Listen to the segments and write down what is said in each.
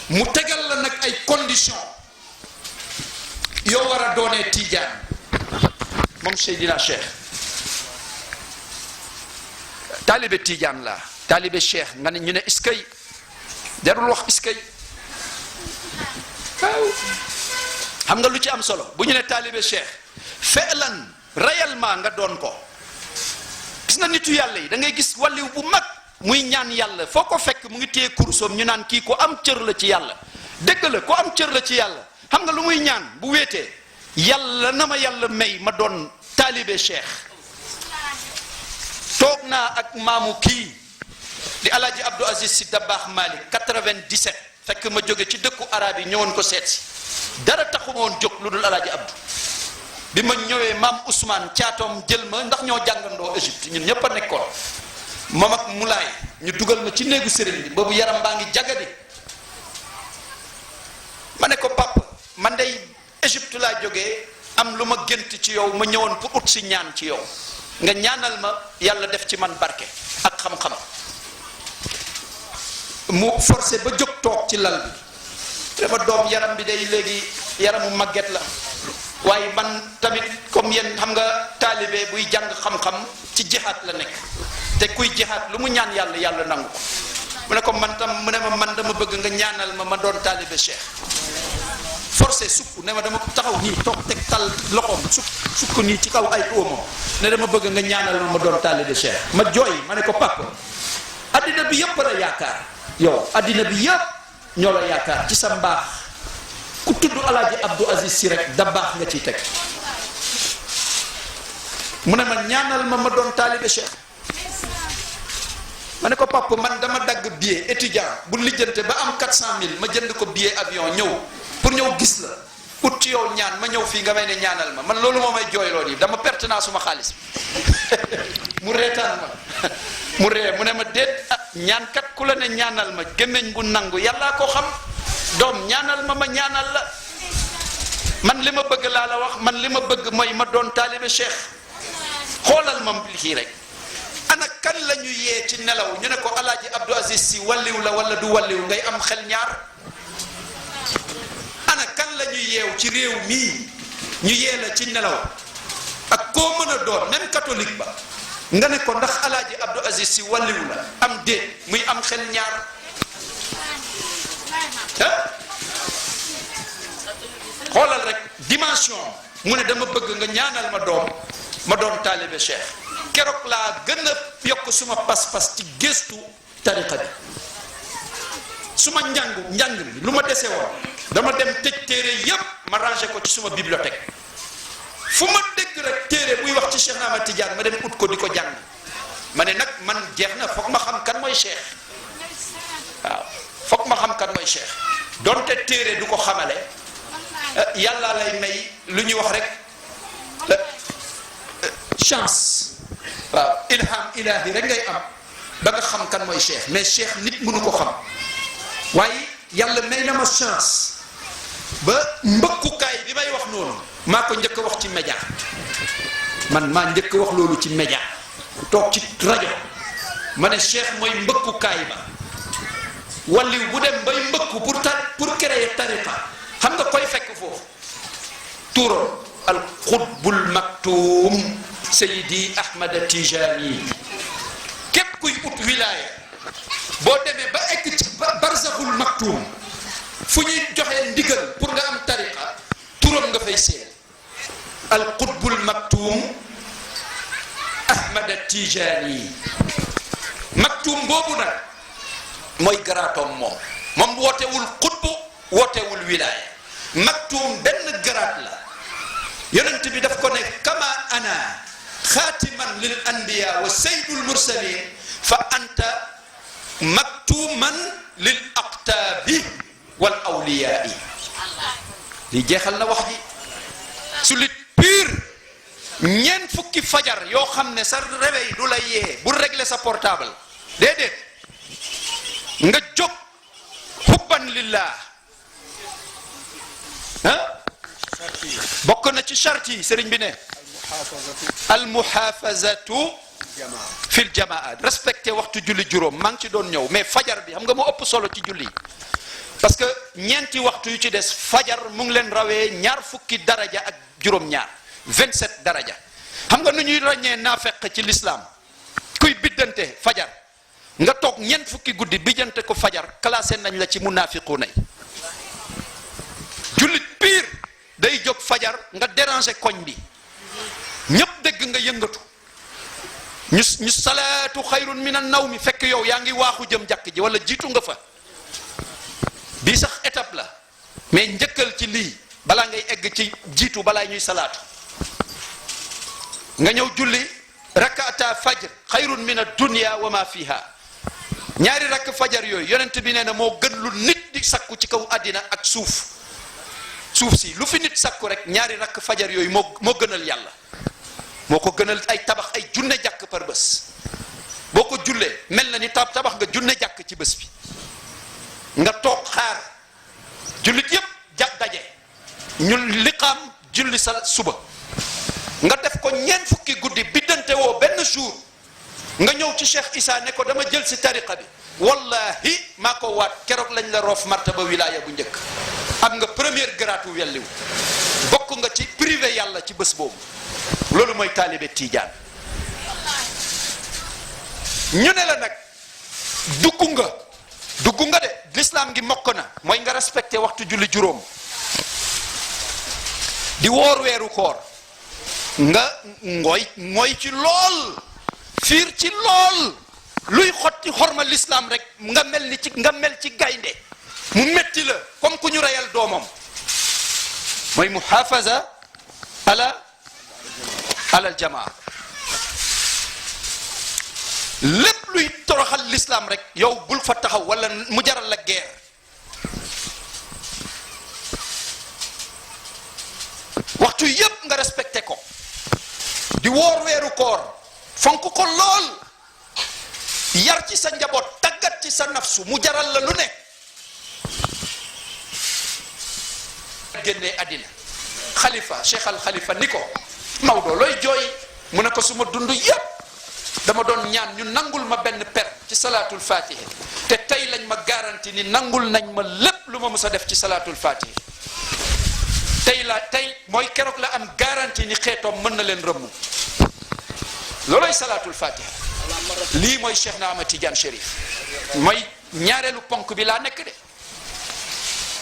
mu tegal la nag ay conditions yoo war a doonee tijaan moom Seydina Cheikh taalibe tijaan la taalibe Cheikh nga ne ñu ne iskay jarul wax iskay waaw xam nga lu ci am solo bu ñu ne taalibe Cheikh feelan réellement nga doon ko. gis nga nitu yàlla yi da ngay gis wàlliw bu mag muy ñaan yàlla foo ko fekk mu ngi téye kursoom ñu naan kii ko am cër la ci yàlla dëgg la ko am cër la ci yàlla xam nga lu muy ñaan bu wéetee yàlla na ma yàlla may ma doon taalibe Cheikh. toog naa ak maamu kii di alaaji Abdou Aziz Sy Dabakh Malick 97 fekk ma jóge ci dëkku arab yi ñëwoon ko seet si dara taxuma woon jóg lu dul alaaji Abdou bi ma ñëwee maam Ousmane caatoom jël ma ndax ñoo jàngandoo Égypte ñun ñëpp a nekkoon moom ak Moulay ñu dugal ma ci néegu sëriñ bi boobu yaram baa ngi jagadi ma ne ko papa man day Égypte laa jógee am lu ma gént ci yow ma ñëwoon pour ut si ñaan ci yow nga ñaanal ma yàlla def ci man barke ak xam-xam mu forcé ba jóg toog ci lal bi dama doom yaram bi day léegi yaramu màgget la waaye man tamit comme yéen xam nga taalibe buy jàng xam-xam ci jihaat la nekk te kuy jihaat lu mu ñaan yàlla yàlla nangu ko mu ne ko man tam mu ne ma man dama bëgg nga ñaanal ma ma doon taalibe Cheikh forcé sukk ne ma dama taxaw nii toog teg tal loxoom sukk nii ci kaw ay oomam ne dama bëgg nga ñaanal ma ma doon taalibe Cheikh ma jooy ma ne ko papa addina bi yëpp la yaakaar yow addina bi yëpp ñoo la yaakaar ci sa mbaax ku tudd alaaji Abdou Aziz Sy rek Dabakh nga ciy teg mu ne ma ñaanal ma doon taalibe Cheikh ma ne ko papa man dama dagg billet étudiant bu lijjante ba am 400 000 ma jënd ko billet avion ñëw pour ñëw gis la ut ci yow ñaan ma ñëw fii nga may ne ñaanal ma man loolu moo may jooyloo nii dama perte naa suma xaalis mu reetaan ma mu ree mu ne ma déet ñaan kat ku la ne ñaanal ma gémmiñ bu nangu yàllaa ko xam doom ñaanal ma ñaanal la man li ma bëgg laa la wax man li ma bëgg mooy ma doon taalibe Cheikh xoolal ma kii rek ana kan la ñu yee ci nelaw ñu ne ko alaaji Abdou Aziz Sy walliw la wala du walliw ngay am xel ñaar ana kan la ñu yeew ci réew mii ñu yee la ci nelaw ak koo mën a doon même catholique ba nga ne ko ndax alaaji Abdou Aziz Sy walliw la am déet muy am xel ñaar xoolal rek dimension mu ne dama bëgg nga ñaanal ma doon taalibe Cheikh keroog laa gën a yokk suma pas-pas ci gëstu tariqa bi suma njàng mi lu ma dese woon dama dem tëj téere yépp ma rangé ko ci suma bibliothèque fu ma dégg rek téere buy wax ci Cheikh Ahmad Tidiane ma dem ut ko di ko jàng ma ne nag man jeex na foog ma xam kan mooy Cheikh waaw foog ma xam kan mooy Cheikh donte téere du ko xamale yàlla lay may lu ñuy wax rek chance waaw ilham ilahi rek ngay am ba nga xam kan mooy Cheikh mais Cheikh nit mënu ko xam waaye yàlla may na ma chance ba mbëkkukaay bi may wax noonu maa ko njëkk a wax ci média man maa njëkk a wax loolu ci média toog ci rajo ma ne Cheikh mooy mbëkkukaay ba walliw bu dem bay mbëkku pour créer tariqa xam nga koy fekk foofu tuuroon al xutbul maktum Seydi Ahmad Tijani képp kuy ut wilaaya boo demee ba egg ci barzaxul maktum fu ñuy joxe ndigal pour nga am tariqa turam nga fay seen al xutbul maktum Ahmad Tijani maktum boobu nag mooy garaatoom moom wootewul xutbu wootewul wilaaya maktum benn garaat la yonent bi daf ko ne kama ana xaatiman lil anbiya wa sayyidul mursalin fa anta maktuman lil aqtaabi wal awliyaai li jeexal na wax ji su lit pur ñeent fukki fajar yoo xam ne sa réveil du la yee bu régler sa portable déedéet nga jóg xubban lillah bokk na ci charte yi sëriñ bi ne al muhafazatu fil jamaat respecté waxtu julli juróom maa ngi ci doon ñëw mais fajar bi xam nga moo ëpp solo ci julli parce que ñeenti waxtu yu ci des fajar mu ngi leen rawee ñaar fukki daraja ak juróom-ñaar 27 daraja. xam nga nu ñuy ràññee naafeq ci l'islam kuy biddante fajar nga toog ñeent fukki guddi bijjante ko fajar classé nañ la ci munaafiquuna yi. jullit pire day jóg fajar nga déranger koñ bi ñépp dégg nga yëngatu ñu salaatu xayrun min an nawmi fekk yow yaa ngi waaxu jëm jàkk ji wala jiitu nga fa. bii sax étape la mais njëkkal ci lii balaa ngay egg ci jiitu balaa ñuy salaatu nga ñëw julli rakata fajr xayrun min ad-dunya wa ma fiha. ñaari rakk fajar yooyu yonent bi nee na moo gën lu nit di sakku ci kaw àddina ak suuf si lu fi nit sakku rek ñaari rakk fajar yooyu moo gënal yàlla moo ko gënal ay tabax ay junne jàkk par bés. boo ko jullee mel na ni tabax nga junne jàkk ci bés bi nga toog xaar jullit yépp daje ñu liqaam julli sa suba nga def ko ñeent fukki guddi biddante woo benn jour nga ñëw ci Cheikh Issa ne ko dama jël si tariqa bi wallahi maa ko waat keroog lañ la roof martaba wilaya bu njëkk am nga première grade welliw bokk nga ci privé yàlla ci bés boobu. loolu mooy taalibe Tiijaan. ñu ne la nag dugg nga de l'islam gi mokk na mooy nga respecté waxtu julli juróom di woor weeru koor nga ngooy ci lool fiir ci lool luy xotti xorma l'islam rek nga mel ci gaynde mu metti la comme ku ñu reyal doomam mooy muhafaza alal jamaa. lépp luy toroxal l'islam rek yow bul fa taxaw wala mu jaral la guerre. waxtu yépp nga respecté ko di woor weeru koor fonk ko lool yar ci sa njaboot tàggat ci sa nafsu mu jaral la lu ne. génnee àddina xalifa Cheikh al Xalifa ni ko Maodo looy jooy mu ne ko suma dund yépp dama doon ñaan ñu nangul ma benn per ci salaatul fatiha te tey lañ ma garanti ni nangul nañ ma lépp lu ma mës a def ci salaatul fatiha tey mooy keroog la am garanti ni xeetoom mën na leen rëmm looloy salaatul fatiha. lii mooy Cheikh na Ahmad Tidiane Chérif mooy ñaareelu ponk bi laa nekk de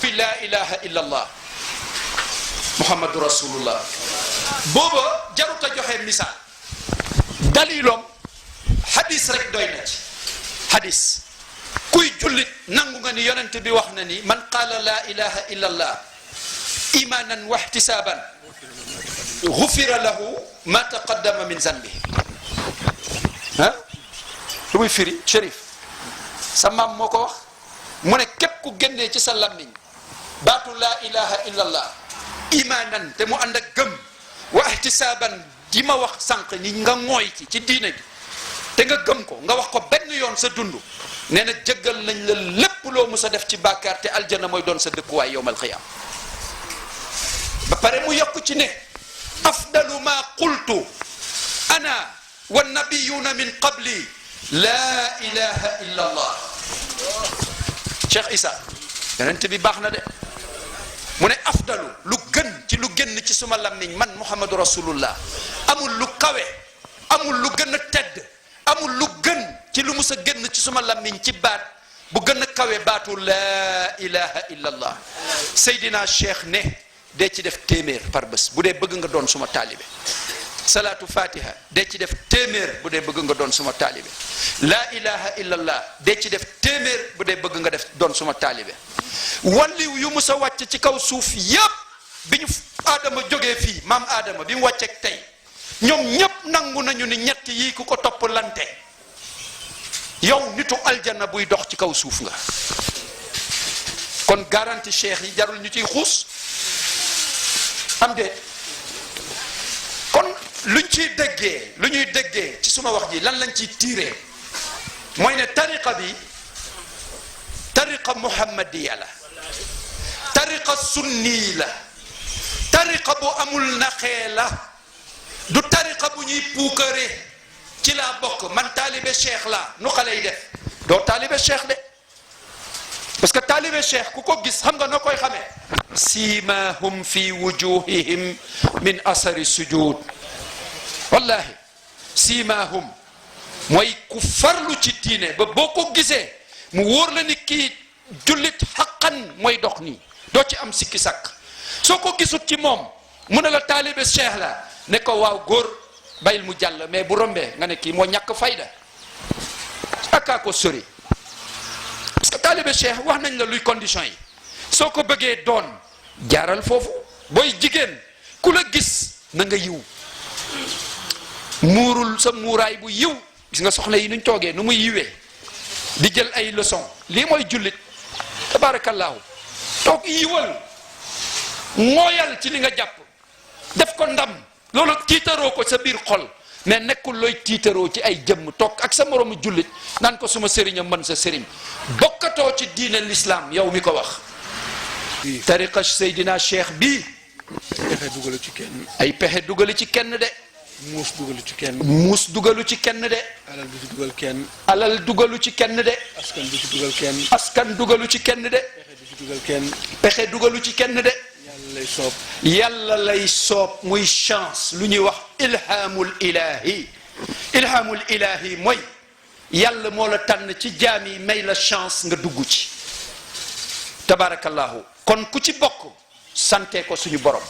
fi laa ilaha illa allah muhammadu rasulullah booba jarut a joxe misaal daliloom hadis rek doy na ci. hadis kuy jullit nangu nga ni yonent bi wax na ni man qaala laa ilaha illa allah imanan wa ihtisaban gufira lahu ma taqaddama min zanbihi. ah lu muy firi Chérif sa maam moo ko wax mu ne képp ku génnee ci sa làmmiñ baatu laa ilaha illa allah imanan te mu ànd ak gëm wa ihtisaban di ma wax sànq ni nga mooy ci diine gi te nga gëm ko nga wax ko benn yoon sa dund nee na jëggal nañ la lépp loo mus a def ci bàkkaar te aljana mooy doon sa dëkkuwaay yowmal xiyaam. ba pare mu yokk ci ne afdalu ma qultu ana wa nabiyuna min qabli laa ilaha illa allah. Cheikh Issa yonent bi baax na de mu ne afdalu lu gën ci lu génn ci suma lammiñ man muhammadu rasulullah amul lu kawe amul lu gën a tedd amul lu gën ci lu mus a génn ci suma lammiñ ci baat bu gën a kawe baatu laa ilaha illa allah. Seydina Cheikh ne dee ci def téeméer par bés bu dee bëgg nga doon suma taalibe. salaatu fatiha dee ci def téeméer bu dee bëgg nga doon suma taalibe. laa ilaha illa allah dee ci def téeméer bu dee bëgg nga def doon suma taalibe. walliw yu mus a wàcc ci kaw suuf yépp bi ñu aadama jógee fii maam aadama bi mu wàcceeg tey ñoom ñépp nangu nañu ni ñett yii ku ko topp lante yow nitu aljana buy dox ci kaw suuf nga. kon garanti cheikh yi jarul ñu ciy xuus am de kon luñ ciy déggee lu ñuy déggee ci suma wax ji lan lañ ciy tiiree mooy ne tariqa bi tariqa muhammadiya la tariqa sunni la tariqa bu amul naxee la du tariqa bu ñuy puukare ci laa bokk man taalibe cheikh la nu xale yi def doo taalibe cheikh de parce que taalibe cheikh ku ko gis xam nga noo koy xamee simahum fi wujuhihim min asari sujud wallahi simahum mooy ku farlu ci diine ba boo ko gisee mu wóor la ni kii jullit xaqan mooy dox nii doo ci am sikki sàkk soo ko gisut ci moom mu ne la taalibe cheikh la ne ko waaw góor bayil mu jàll mais bu rombee nga ne kii moo ñàkk fayda akaa ko sori parce que taalibe cheikh wax nañ la luy condition yi soo ko bëggee doon jaaral foofu booy jigéen ku la gis na nga yiw muurul sa muuraay bu yiw gis nga soxna yi nuñ toogee nu muy yiwee di jël ay leçon lii mooy jullit tabaarakallaahu toog yiwal mooyal ci li nga jàpp def ko ndam loolu tiitaroo ko sa biir xol mais nekkul looy tiitaroo ci ay jëmm toog ak sa moroomu jullit naan ko suma sëriñam mën sa sëriñ bokkatoo ci diine l'islam yow mi ko wax tariqa Seydina Cheikh bii pexe dugalu ci kenn ay pexe dugali ci kenn de muus dugalu ci kenn muus dugalu ci kenn de alal du ci dugal kenn alal dugalu ci kenn de askan du ci dugal kenn askan dugalu ci kenn de pexe du ci dugal kenn pexe dugalu ci kenn de yàlla lay soob yàlla lay soob muy chance lu ñuy wax ilhamul ilahi mooy yàlla moo la tànn ci jaam yi may la chance nga dugg ci tabarakallahu kon ku ci bokk sante ko suñu borom